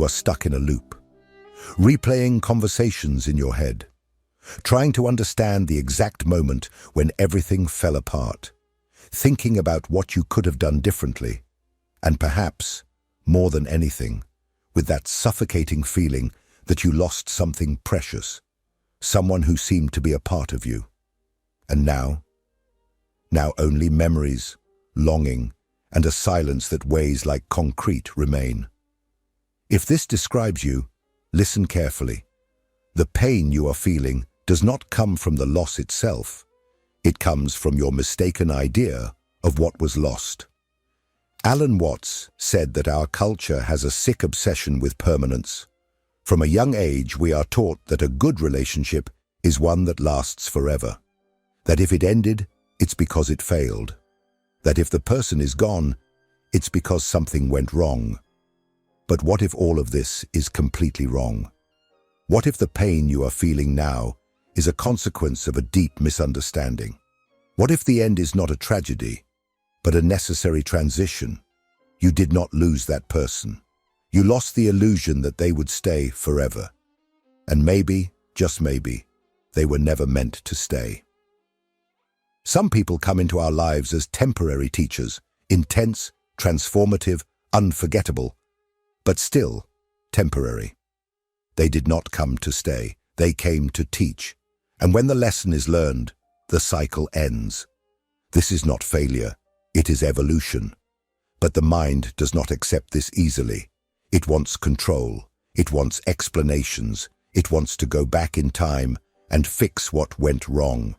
You are stuck in a loop, replaying conversations in your head, trying to understand the exact moment when everything fell apart, thinking about what you could have done differently, and perhaps, more than anything, with that suffocating feeling that you lost something precious, someone who seemed to be a part of you. And now only memories, longing, and a silence that weighs like concrete remain. If this describes you, listen carefully. The pain you are feeling does not come from the loss itself. It comes from your mistaken idea of what was lost. Alan Watts said that our culture has a sick obsession with permanence. From a young age, we are taught that a good relationship is one that lasts forever. That if it ended, it's because it failed. That if the person is gone, it's because something went wrong. But what if all of this is completely wrong? What if the pain you are feeling now is a consequence of a deep misunderstanding? What if the end is not a tragedy, but a necessary transition? You did not lose that person. You lost the illusion that they would stay forever. And maybe, just maybe, they were never meant to stay. Some people come into our lives as temporary teachers, intense, transformative, unforgettable, but still temporary. They did not come to stay. They came to teach. And when the lesson is learned, the cycle ends. This is not failure. It is evolution. But the mind does not accept this easily. It wants control. It wants explanations. It wants to go back in time and fix what went wrong.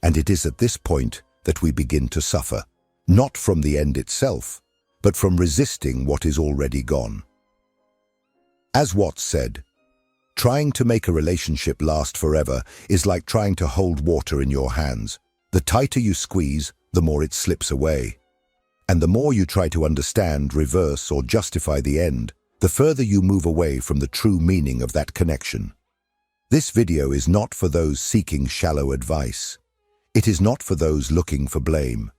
And it is at this point that we begin to suffer, not from the end itself, but from resisting what is already gone. As Watts said, trying to make a relationship last forever is like trying to hold water in your hands. The tighter you squeeze, the more it slips away. And the more you try to understand, reverse, or justify the end, the further you move away from the true meaning of that connection. This video is not for those seeking shallow advice. It is not for those looking for blame.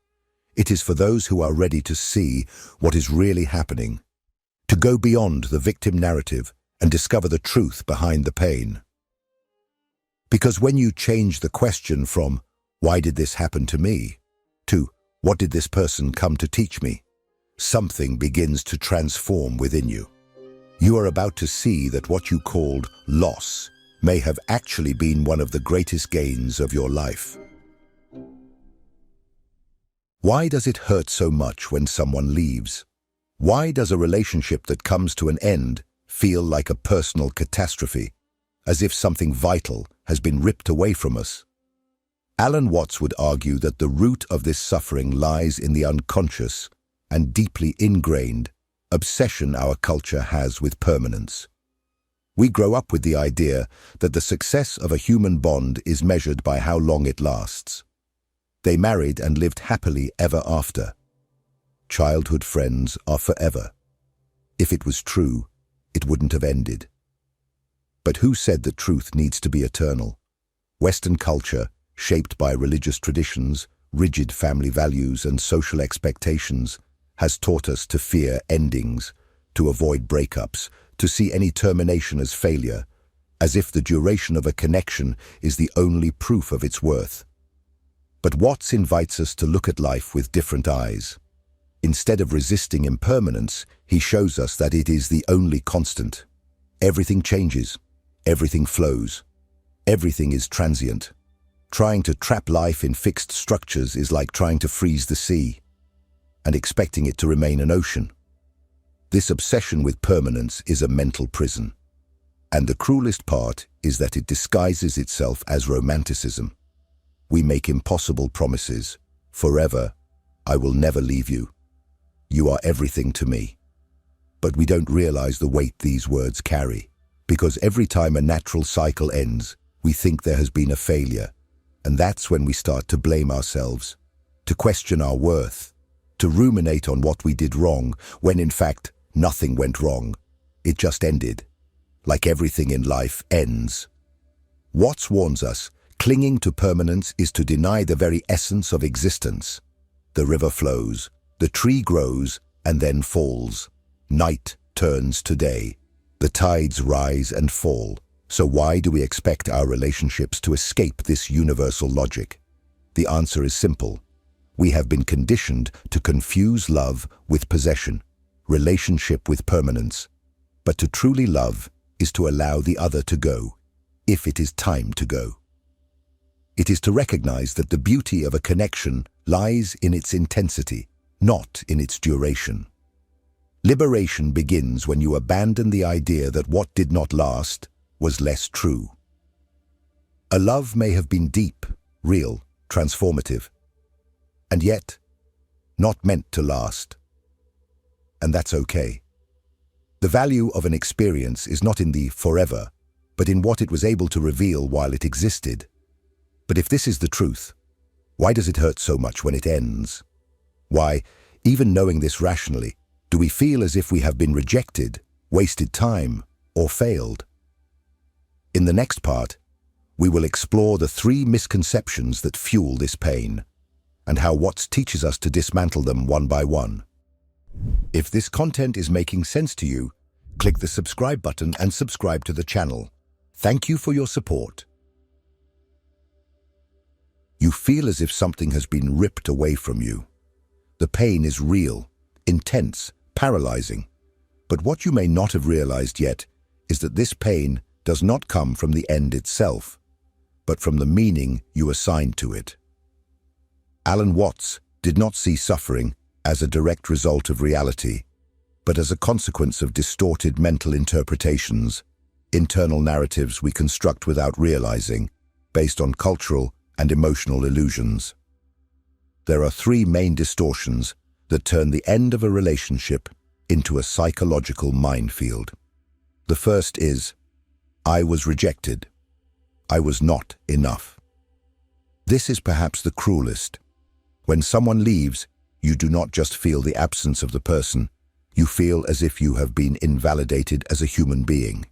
It is for those who are ready to see what is really happening, to go beyond the victim narrative and discover the truth behind the pain. Because when you change the question from, "Why did this happen to me?" to, "What did this person come to teach me?" something begins to transform within you. You are about to see that what you called loss may have actually been one of the greatest gains of your life. Why does it hurt so much when someone leaves? Why does a relationship that comes to an end feel like a personal catastrophe, as if something vital has been ripped away from us? Alan Watts would argue that the root of this suffering lies in the unconscious and deeply ingrained obsession our culture has with permanence. We grow up with the idea that the success of a human bond is measured by how long it lasts. They married and lived happily ever after. Childhood friends are forever. If it was true, it wouldn't have ended. But who said that truth needs to be eternal? Western culture, shaped by religious traditions, rigid family values, and social expectations, has taught us to fear endings, to avoid breakups, to see any termination as failure, as if the duration of a connection is the only proof of its worth. But Watts invites us to look at life with different eyes. Instead of resisting impermanence, he shows us that it is the only constant. Everything changes, everything flows, everything is transient. Trying to trap life in fixed structures is like trying to freeze the sea and expecting it to remain an ocean. This obsession with permanence is a mental prison. And the cruelest part is that it disguises itself as romanticism. We make impossible promises. Forever, I will never leave you. You are everything to me. But we don't realize the weight these words carry, because every time a natural cycle ends, we think there has been a failure. And that's when we start to blame ourselves, to question our worth, to ruminate on what we did wrong, when in fact, nothing went wrong. It just ended. Like everything in life ends. Watts warns us, clinging to permanence is to deny the very essence of existence. The river flows, the tree grows, and then falls. Night turns to day. The tides rise and fall, so why do we expect our relationships to escape this universal logic? The answer is simple. We have been conditioned to confuse love with possession, relationship with permanence. But to truly love is to allow the other to go, if it is time to go. It is to recognize that the beauty of a connection lies in its intensity, not in its duration. Liberation begins when you abandon the idea that what did not last was less true. A love may have been deep, real, transformative, and yet not meant to last. And that's okay. The value of an experience is not in the forever, but in what it was able to reveal while it existed. But if this is the truth, why does it hurt so much when it ends? Why, even knowing this rationally, do we feel as if we have been rejected, wasted time, or failed? In the next part, we will explore the 3 misconceptions that fuel this pain, and how Watts teaches us to dismantle them one by one. If this content is making sense to you, click the subscribe button and subscribe to the channel. Thank you for your support. You feel as if something has been ripped away from you. The pain is real, intense, paralyzing. But what you may not have realized yet is that this pain does not come from the end itself, but from the meaning you assigned to it. Alan Watts did not see suffering as a direct result of reality, but as a consequence of distorted mental interpretations, internal narratives we construct without realizing, based on cultural and emotional illusions. There are 3 main distortions that turn the end of a relationship into a psychological minefield. The first is, I was rejected. I was not enough. This is perhaps the cruelest. When someone leaves, you do not just feel the absence of the person, you feel as if you have been invalidated as a human being.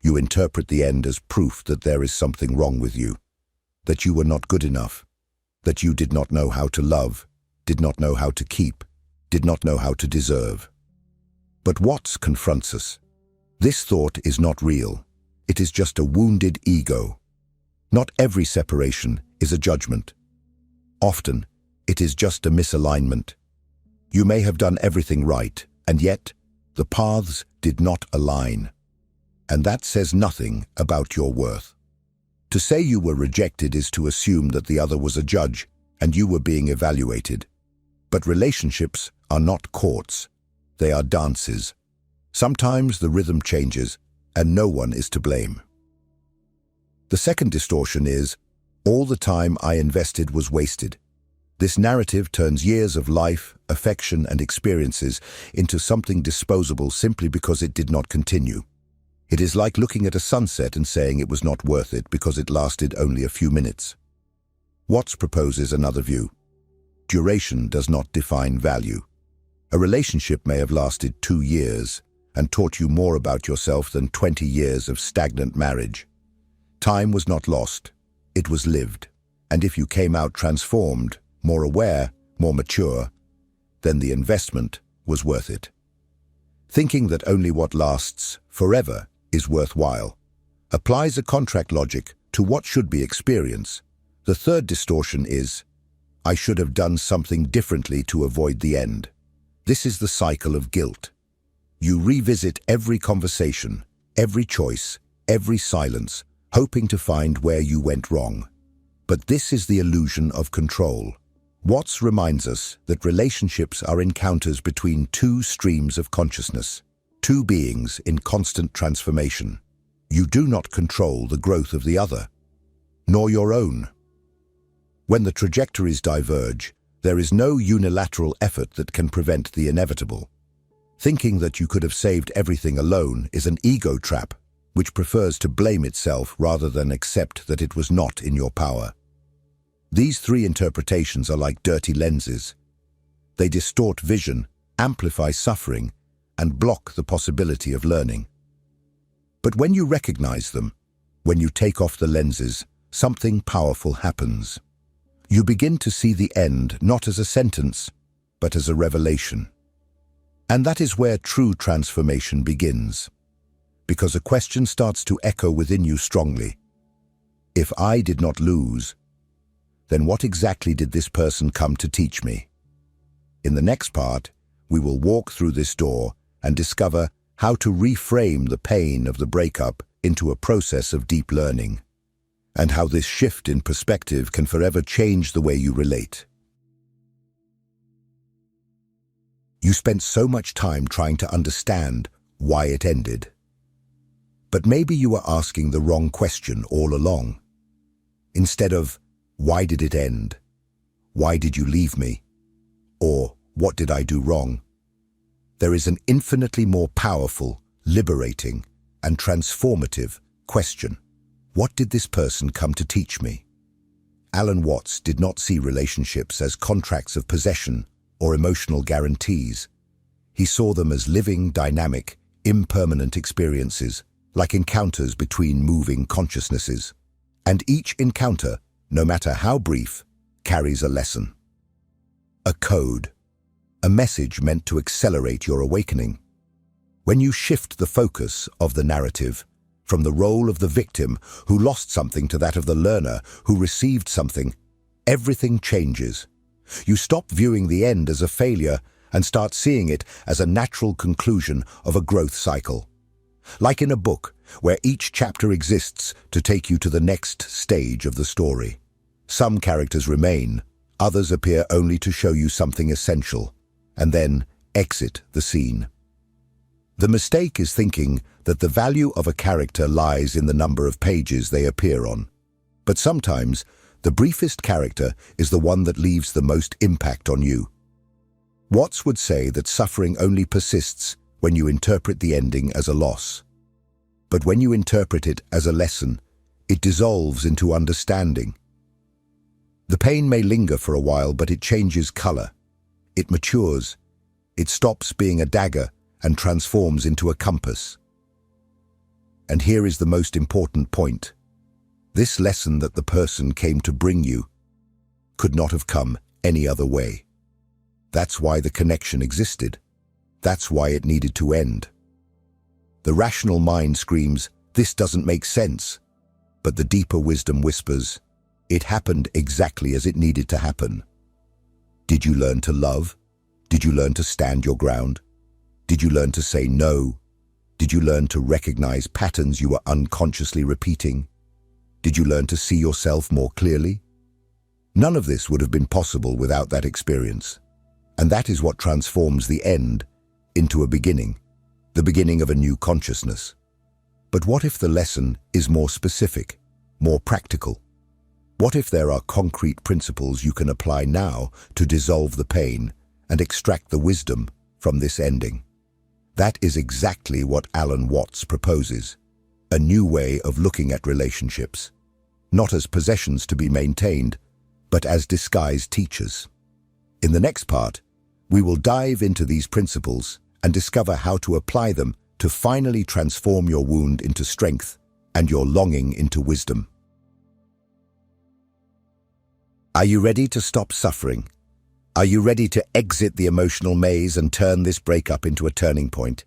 You interpret the end as proof that there is something wrong with you, that you were not good enough, that you did not know how to love, did not know how to keep, did not know how to deserve. But Watts confronts us. This thought is not real. It is just a wounded ego. Not every separation is a judgment. Often, it is just a misalignment. You may have done everything right, and yet, the paths did not align. And that says nothing about your worth. To say you were rejected is to assume that the other was a judge and you were being evaluated. But relationships are not courts. They are dances. Sometimes the rhythm changes and no one is to blame. The second distortion is, all the time I invested was wasted. This narrative turns years of life, affection, and experiences into something disposable simply because it did not continue. It is like looking at a sunset and saying it was not worth it because it lasted only a few minutes. Watts proposes another view. Duration does not define value. A relationship may have lasted 2 years and taught you more about yourself than 20 years of stagnant marriage. Time was not lost, it was lived. And if you came out transformed, more aware, more mature, then the investment was worth it. Thinking that only what lasts forever is worthwhile applies a contract logic to what should be experience. The third distortion is, I should have done something differently to avoid the end. This is the cycle of guilt. You revisit every conversation, every choice, every silence, hoping to find where you went wrong. But this is the illusion of control. Watts reminds us that relationships are encounters between 2 streams of consciousness, 2 beings in constant transformation. You do not control the growth of the other, nor your own. When the trajectories diverge, there is no unilateral effort that can prevent the inevitable. Thinking that you could have saved everything alone is an ego trap, which prefers to blame itself rather than accept that it was not in your power. These 3 interpretations are like dirty lenses. They distort vision, amplify suffering, and block the possibility of learning. But when you recognize them, when you take off the lenses, something powerful happens. You begin to see the end not as a sentence, but as a revelation. And that is where true transformation begins. because a question starts to echo within you strongly. If I did not lose, then what exactly did this person come to teach me? In the next part, we will walk through this door and discover how to reframe the pain of the breakup into a process of deep learning, and how this shift in perspective can forever change the way you relate. You spent so much time trying to understand why it ended. But maybe you were asking the wrong question all along. Instead of, why did it end? Why did you leave me? Or, what did I do wrong? There is an infinitely more powerful, liberating, and transformative question. What did this person come to teach me? Alan Watts did not see relationships as contracts of possession or emotional guarantees. He saw them as living, dynamic, impermanent experiences, like encounters between moving consciousnesses. And each encounter, no matter how brief, carries a lesson. A code. A message meant to accelerate your awakening. When you shift the focus of the narrative from the role of the victim who lost something to that of the learner who received something, everything changes. You stop viewing the end as a failure and start seeing it as a natural conclusion of a growth cycle. Like in a book, where each chapter exists to take you to the next stage of the story. Some characters remain, others appear only to show you something essential, and then exit the scene. The mistake is thinking that the value of a character lies in the number of pages they appear on. But sometimes, the briefest character is the one that leaves the most impact on you. Watts would say that suffering only persists when you interpret the ending as a loss. But when you interpret it as a lesson, it dissolves into understanding. The pain may linger for a while, but it changes color. It matures. It stops being a dagger and transforms into a compass. And here is the most important point. This lesson that the person came to bring you could not have come any other way. That's why the connection existed. That's why it needed to end. The rational mind screams, "This doesn't make sense." But the deeper wisdom whispers, "It happened exactly as it needed to happen." Did you learn to love? Did you learn to stand your ground? Did you learn to say no? Did you learn to recognize patterns you were unconsciously repeating? Did you learn to see yourself more clearly? None of this would have been possible without that experience. And that is what transforms the end into a beginning, the beginning of a new consciousness. But what if the lesson is more specific, more practical? What if there are concrete principles you can apply now to dissolve the pain and extract the wisdom from this ending? That is exactly what Alan Watts proposes, a new way of looking at relationships, not as possessions to be maintained, but as disguised teachers. In the next part, we will dive into these principles and discover how to apply them to finally transform your wound into strength and your longing into wisdom. Are you ready to stop suffering? Are you ready to exit the emotional maze and turn this breakup into a turning point?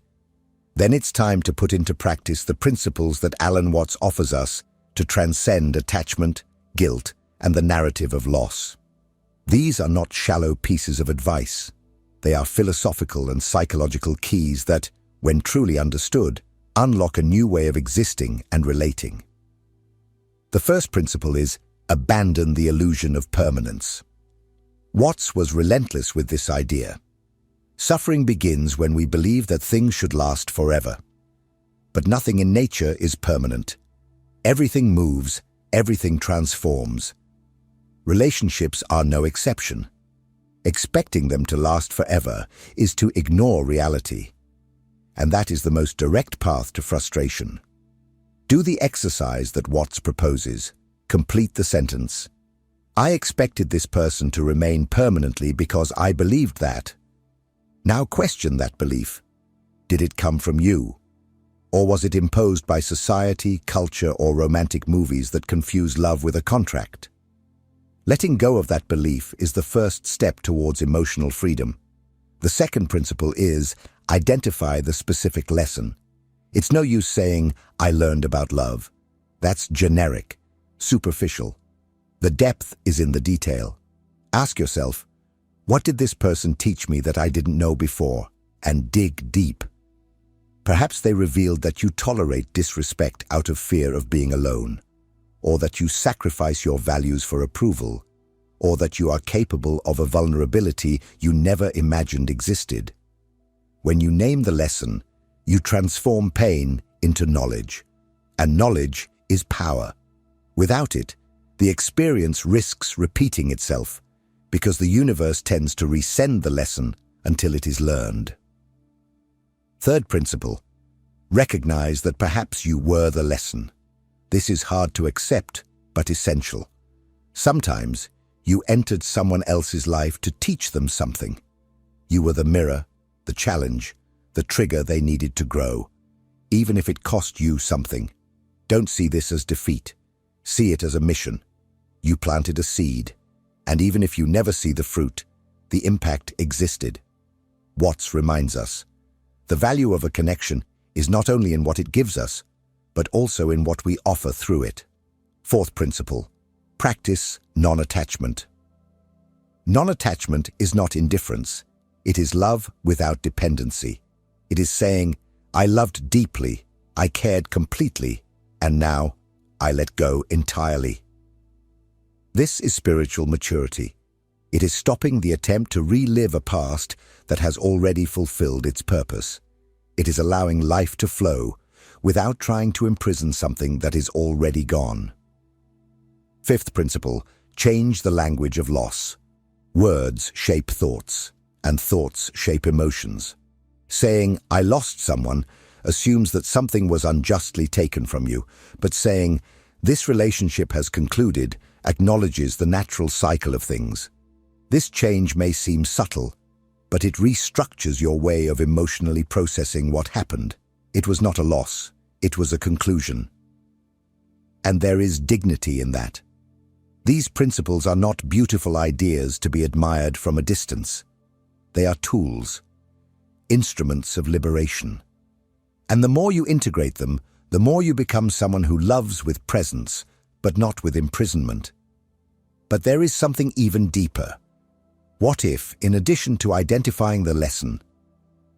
Then it's time to put into practice the principles that Alan Watts offers us to transcend attachment, guilt, and the narrative of loss. These are not shallow pieces of advice. They are philosophical and psychological keys that, when truly understood, unlock a new way of existing and relating. The first principle is abandon the illusion of permanence. Watts was relentless with this idea. Suffering begins when we believe that things should last forever. But nothing in nature is permanent. Everything moves, everything transforms. Relationships are no exception. Expecting them to last forever is to ignore reality. And that is the most direct path to frustration. Do the exercise that Watts proposes. Complete the sentence. I expected this person to remain permanently because I believed that. Now question that belief. Did it come from you? Or was it imposed by society, culture, or romantic movies that confuse love with a contract? Letting go of that belief is the first step towards emotional freedom. The second principle is identify the specific lesson. It's no use saying, "I learned about love." That's generic, superficial. The depth is in the detail. Ask yourself, what did this person teach me that I didn't know before? And dig deep. Perhaps they revealed that you tolerate disrespect out of fear of being alone, or that you sacrifice your values for approval, or that you are capable of a vulnerability you never imagined existed. When you name the lesson, you transform pain into knowledge, and knowledge is power. Without it, the experience risks repeating itself, because the universe tends to resend the lesson until it is learned. Third principle, recognize that perhaps you were the lesson. This is hard to accept, but essential. Sometimes, you entered someone else's life to teach them something. You were the mirror, the challenge, the trigger they needed to grow, even if it cost you something. Don't see this as defeat. See it as a mission. You planted a seed, and even if you never see the fruit, the impact existed. Watts reminds us, the value of a connection is not only in what it gives us, but also in what we offer through it. Fourth principle, practice non-attachment. Non-attachment is not indifference. It is love without dependency. It is saying, I loved deeply, I cared completely, and now I let go entirely. This is spiritual maturity. It is stopping the attempt to relive a past that has already fulfilled its purpose. It is allowing life to flow without trying to imprison something that is already gone. Fifth principle, change the language of loss. Words shape thoughts, and thoughts shape emotions. Saying, I lost someone, assumes that something was unjustly taken from you, but saying, this relationship has concluded, acknowledges the natural cycle of things. This change may seem subtle, but it restructures your way of emotionally processing what happened. It was not a loss, it was a conclusion. And there is dignity in that. These principles are not beautiful ideas to be admired from a distance. They are tools, instruments of liberation. And the more you integrate them, the more you become someone who loves with presence, but not with imprisonment. But there is something even deeper. What if, in addition to identifying the lesson,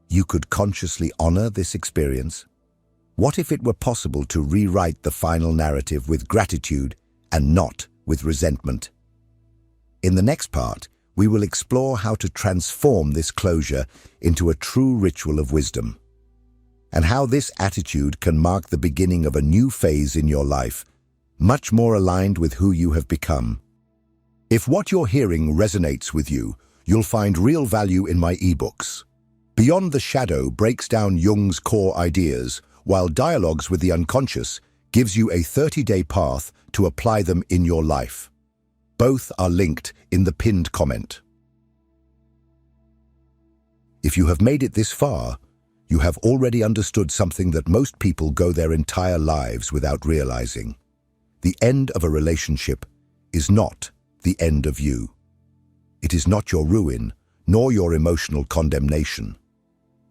you could consciously honor this experience? What if it were possible to rewrite the final narrative with gratitude and not with resentment? In the next part, we will explore how to transform this closure into a true ritual of wisdom, and how this attitude can mark the beginning of a new phase in your life, much more aligned with who you have become. If what you're hearing resonates with you, you'll find real value in my ebooks. Beyond the Shadow breaks down Jung's core ideas, while Dialogues with the Unconscious gives you a 30-day path to apply them in your life. Both are linked in the pinned comment. If you have made it this far, you have already understood something that most people go their entire lives without realizing. The end of a relationship is not the end of you. It is not your ruin, nor your emotional condemnation.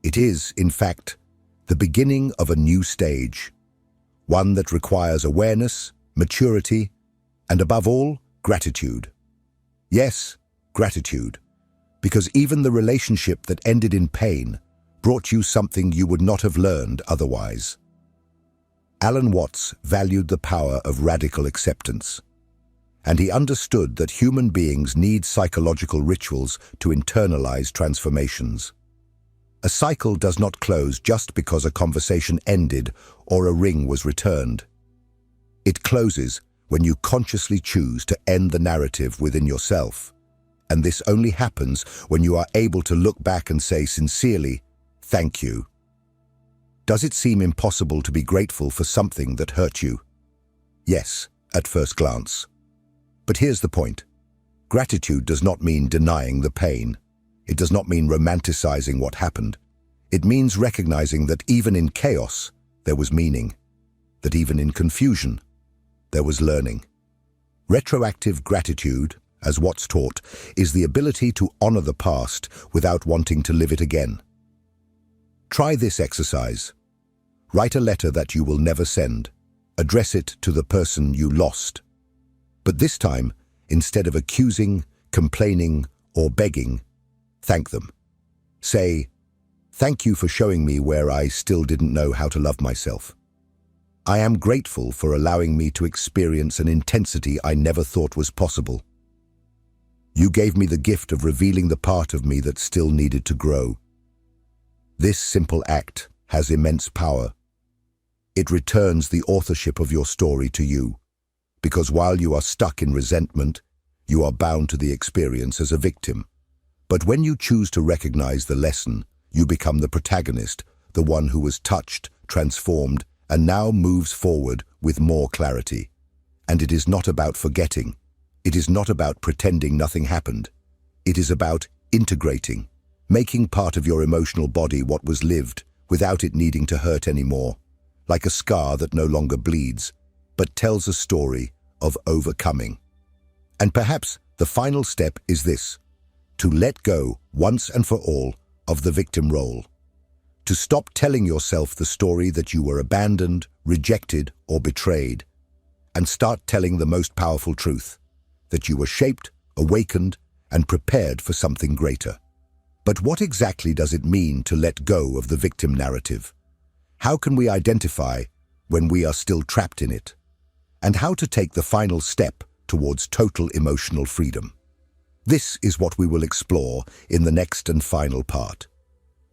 It is, in fact, the beginning of a new stage, one that requires awareness, maturity, and above all, gratitude. Yes, gratitude, because even the relationship that ended in pain brought you something you would not have learned otherwise. Alan Watts valued the power of radical acceptance, and he understood that human beings need psychological rituals to internalize transformations. A cycle does not close just because a conversation ended or a ring was returned. It closes when you consciously choose to end the narrative within yourself, and this only happens when you are able to look back and say sincerely, thank you. Does it seem impossible to be grateful for something that hurt you? Yes, at first glance. But here's the point. Gratitude does not mean denying the pain. It does not mean romanticizing what happened. It means recognizing that even in chaos, there was meaning. That even in confusion, there was learning. Retroactive gratitude, as Watts taught, is the ability to honor the past without wanting to live it again. Try this exercise. Write a letter that you will never send. Address it to the person you lost. But this time, instead of accusing, complaining, or begging, thank them. Say, "Thank you for showing me where I still didn't know how to love myself. I am grateful for allowing me to experience an intensity I never thought was possible. You gave me the gift of revealing the part of me that still needed to grow." This simple act has immense power. It returns the authorship of your story to you, because while you are stuck in resentment, you are bound to the experience as a victim. But when you choose to recognize the lesson, you become the protagonist, the one who was touched, transformed, and now moves forward with more clarity. And it is not about forgetting. It is not about pretending nothing happened. It is about integrating, making part of your emotional body what was lived without it needing to hurt anymore, like a scar that no longer bleeds, but tells a story of overcoming. And perhaps the final step is this: to let go once and for all of the victim role. To stop telling yourself the story that you were abandoned, rejected, or betrayed, and start telling the most powerful truth, that you were shaped, awakened, and prepared for something greater. But what exactly does it mean to let go of the victim narrative? How can we identify when we are still trapped in it? And how to take the final step towards total emotional freedom? This is what we will explore in the next and final part.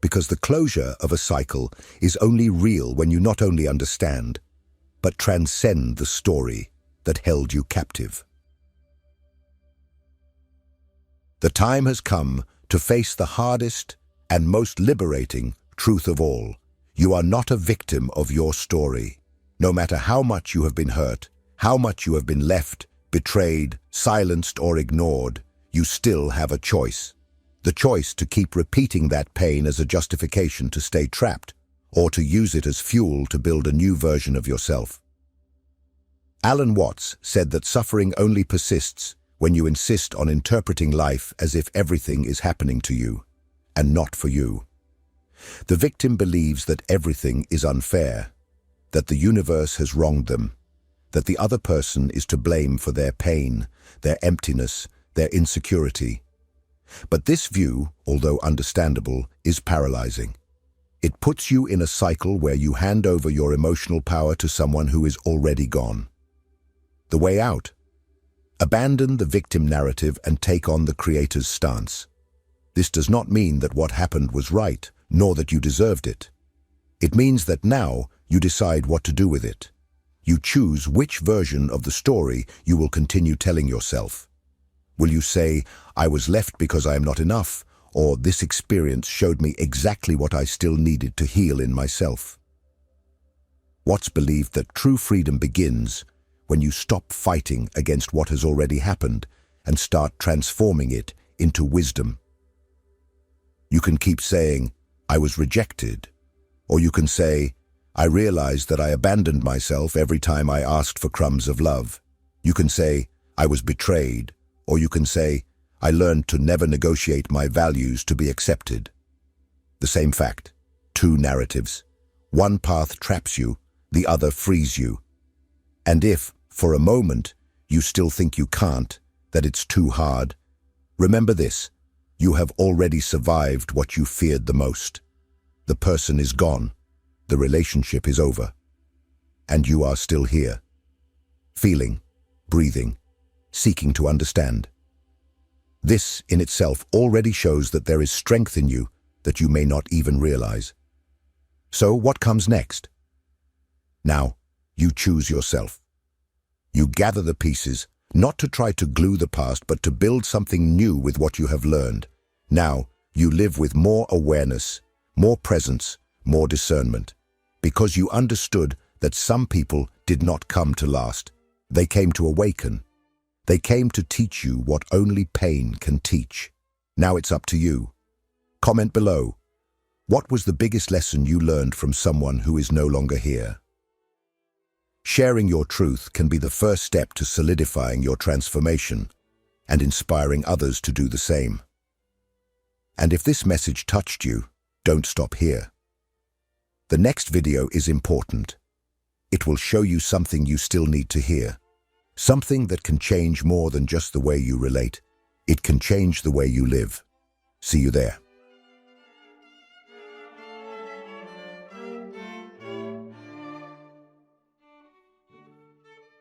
Because the closure of a cycle is only real when you not only understand, but transcend the story that held you captive. The time has come to face the hardest and most liberating truth of all. You are not a victim of your story. No matter how much you have been hurt, how much you have been left, betrayed, silenced, or ignored, you still have a choice. The choice to keep repeating that pain as a justification to stay trapped, or to use it as fuel to build a new version of yourself. Alan Watts said that suffering only persists when you insist on interpreting life as if everything is happening to you, and not for you. The victim believes that everything is unfair, that the universe has wronged them, that the other person is to blame for their pain, their emptiness, their insecurity. But this view, although understandable, is paralyzing. It puts you in a cycle where you hand over your emotional power to someone who is already gone. The way out: abandon the victim narrative and take on the creator's stance. This does not mean that what happened was right, nor that you deserved it. It means that now you decide what to do with it. You choose which version of the story you will continue telling yourself. Will you say, "I was left because I am not enough," or "This experience showed me exactly what I still needed to heal in myself"? Watts believed that true freedom begins when you stop fighting against what has already happened and start transforming it into wisdom. You can keep saying, "I was rejected," or you can say, "I realized that I abandoned myself every time I asked for crumbs of love." You can say, "I was betrayed," or you can say, "I learned to never negotiate my values to be accepted." The same fact, two narratives. One path traps you, the other frees you. And if, for a moment, you still think you can't, that it's too hard, remember this: you have already survived what you feared the most. The person is gone, the relationship is over, and you are still here, feeling, breathing, seeking to understand. This in itself already shows that there is strength in you that you may not even realize. So what comes next? Now, you choose yourself. You gather the pieces, not to try to glue the past, but to build something new with what you have learned. Now, you live with more awareness, more presence, more discernment, because you understood that some people did not come to last. They came to awaken. They came to teach you what only pain can teach. Now it's up to you. Comment below. What was the biggest lesson you learned from someone who is no longer here? Sharing your truth can be the first step to solidifying your transformation and inspiring others to do the same. And if this message touched you, don't stop here. The next video is important. It will show you something you still need to hear. Something that can change more than just the way you relate. It can change the way you live. See you there.